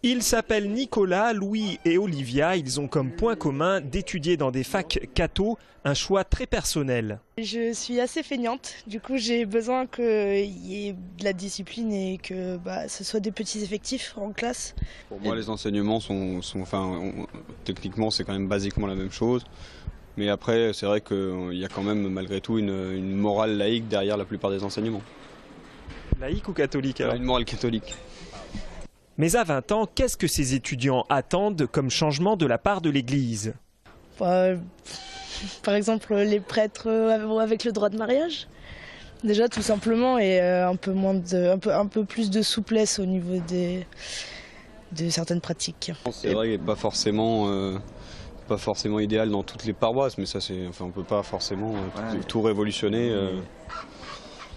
Ils s'appellent Nicolas, Louis et Olivia. Ils ont comme point commun d'étudier dans des facs catho, un choix très personnel. Je suis assez feignante, du coup j'ai besoin qu'il y ait de la discipline et que ce soit des petits effectifs en classe. Pour moi les enseignements techniquement c'est quand même basiquement la même chose. Mais après c'est vrai qu'il y a quand même malgré tout une morale laïque derrière la plupart des enseignements. Laïque ou catholique alors ? Une morale catholique. Mais à 20 ans, qu'est-ce que ces étudiants attendent comme changement de la part de l'Église ? Par exemple, les prêtres avec le droit de mariage. Déjà, tout simplement, et un peu plus de souplesse au niveau de certaines pratiques. C'est vrai qu'il n'est pas forcément idéal dans toutes les paroisses, mais ça, on ne peut pas forcément tout révolutionner.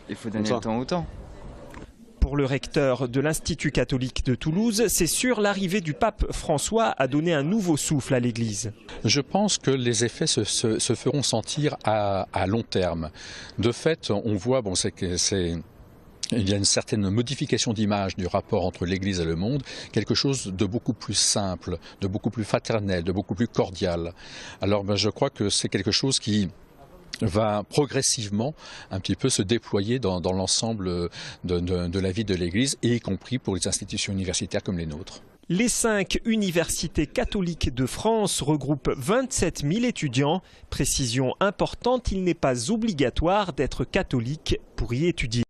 Il faut donner le temps au temps. Pour le recteur de l'Institut catholique de Toulouse, c'est sûr, l'arrivée du pape François a donné un nouveau souffle à l'Église. Je pense que les effets se feront sentir à long terme. De fait, on voit, il y a une certaine modification d'image du rapport entre l'Église et le monde, quelque chose de beaucoup plus simple, de beaucoup plus fraternel, de beaucoup plus cordial. Alors je crois que c'est quelque chose qui va progressivement un petit peu se déployer dans l'ensemble de la vie de l'Église, et y compris pour les institutions universitaires comme les nôtres. Les 5 universités catholiques de France regroupent 27 000 étudiants. Précision importante, il n'est pas obligatoire d'être catholique pour y étudier.